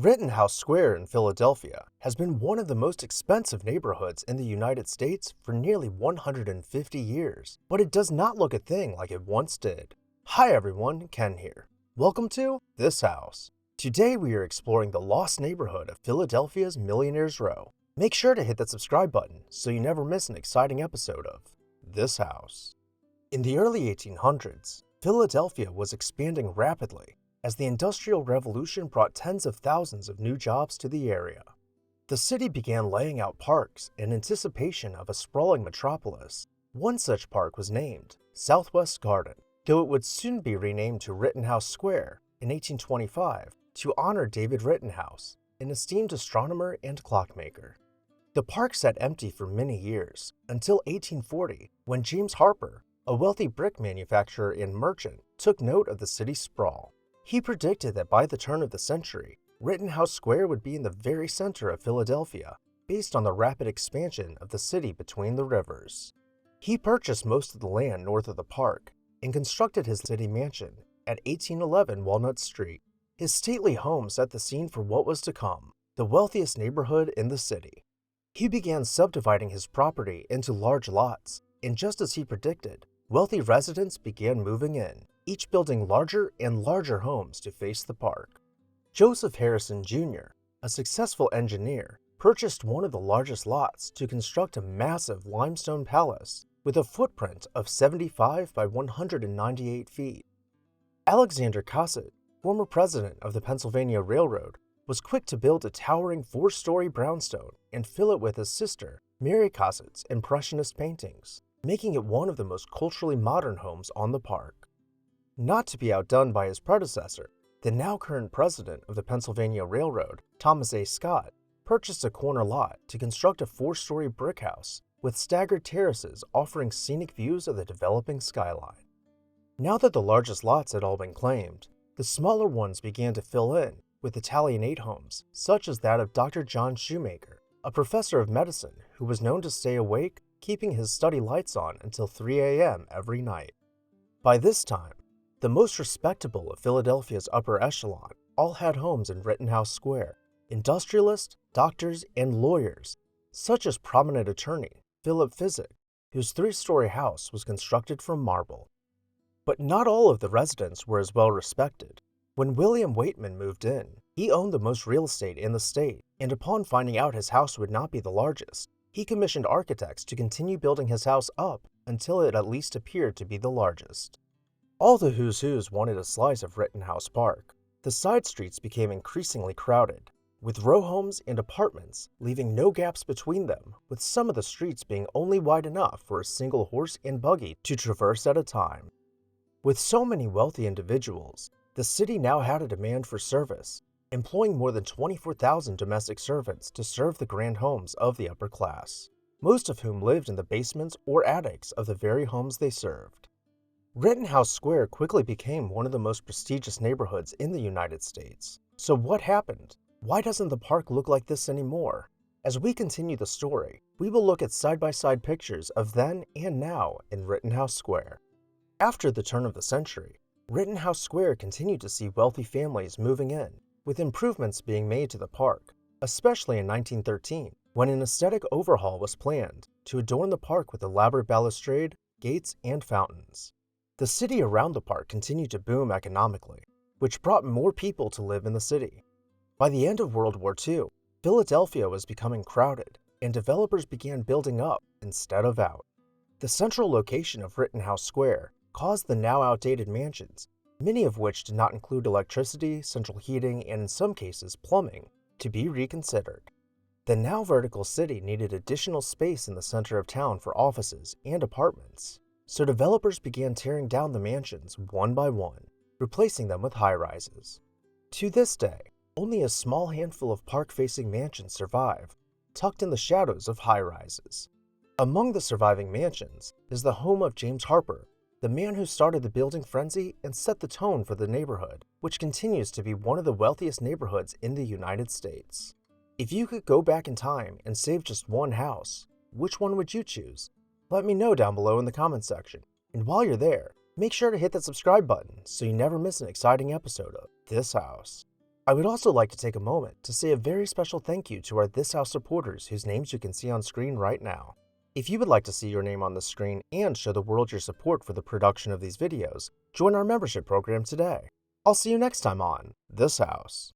Rittenhouse Square in Philadelphia has been one of the most expensive neighborhoods in the United States for nearly 150 years, but it does not look a thing like it once did. Hi everyone, Ken here. Welcome to This House. Today we are exploring the lost neighborhood of Philadelphia's Millionaire's Row. Make sure to hit that subscribe button so you never miss an exciting episode of This House. In the early 1800s, Philadelphia was expanding rapidly as the Industrial Revolution brought tens of thousands of new jobs to the area. The city began laying out parks in anticipation of a sprawling metropolis. One such park was named Southwest Garden, though it would soon be renamed to Rittenhouse Square in 1825 to honor David Rittenhouse, an esteemed astronomer and clockmaker. The park sat empty for many years, until 1840, when James Harper, a wealthy brick manufacturer and merchant, took note of the city's sprawl. He predicted that by the turn of the century, Rittenhouse Square would be in the very center of Philadelphia, based on the rapid expansion of the city between the rivers. He purchased most of the land north of the park and constructed his city mansion at 1811 Walnut Street. His stately home set the scene for what was to come, the wealthiest neighborhood in the city. He began subdividing his property into large lots, and just as he predicted, wealthy residents began moving in, each building larger and larger homes to face the park. Joseph Harrison Jr., a successful engineer, purchased one of the largest lots to construct a massive limestone palace with a footprint of 75 by 198 feet. Alexander Cosset, former president of the Pennsylvania Railroad, was quick to build a towering 4-story brownstone and fill it with his sister, Mary Cossett's impressionist paintings, making it one of the most culturally modern homes on the park. Not to be outdone by his predecessor, the now current president of the Pennsylvania Railroad, Thomas A. Scott, purchased a corner lot to construct a 4-story brick house with staggered terraces offering scenic views of the developing skyline. Now that the largest lots had all been claimed, the smaller ones began to fill in with Italianate homes, such as that of Dr. John Shoemaker, a professor of medicine who was known to stay awake, keeping his study lights on until 3 a.m. every night. By this time, the most respectable of Philadelphia's upper echelon all had homes in Rittenhouse Square. Industrialists, doctors, and lawyers, such as prominent attorney Philip Physick, whose 3-story house was constructed from marble. But not all of the residents were as well respected. When William Waitman moved in, he owned the most real estate in the state, and upon finding out his house would not be the largest, he commissioned architects to continue building his house up until it at least appeared to be the largest. All the who's who's wanted a slice of Rittenhouse Park. The side streets became increasingly crowded, with row homes and apartments leaving no gaps between them, with some of the streets being only wide enough for a single horse and buggy to traverse at a time. With so many wealthy individuals, the city now had a demand for service, employing more than 24,000 domestic servants to serve the grand homes of the upper class, most of whom lived in the basements or attics of the very homes they served. Rittenhouse Square quickly became one of the most prestigious neighborhoods in the United States. So what happened? Why doesn't the park look like this anymore? As we continue the story, we will look at side-by-side pictures of then and now in Rittenhouse Square. After the turn of the century, Rittenhouse Square continued to see wealthy families moving in, with improvements being made to the park, especially in 1913, when an aesthetic overhaul was planned to adorn the park with elaborate balustrade, gates, and fountains. The city around the park continued to boom economically, which brought more people to live in the city. By the end of World War II, Philadelphia was becoming crowded, and developers began building up instead of out. The central location of Rittenhouse Square caused the now outdated mansions, many of which did not include electricity, central heating, and in some cases plumbing, to be reconsidered. The now vertical city needed additional space in the center of town for offices and apartments. So developers began tearing down the mansions one by one, replacing them with high-rises. To this day, only a small handful of park-facing mansions survive, tucked in the shadows of high-rises. Among the surviving mansions is the home of James Harper, the man who started the building frenzy and set the tone for the neighborhood, which continues to be one of the wealthiest neighborhoods in the United States. If you could go back in time and save just one house, which one would you choose? Let me know down below in the comments section. And while you're there, make sure to hit that subscribe button so you never miss an exciting episode of This House. I would also like to take a moment to say a very special thank you to our This House supporters whose names you can see on screen right now. If you would like to see your name on the screen and show the world your support for the production of these videos, join our membership program today. I'll see you next time on This House.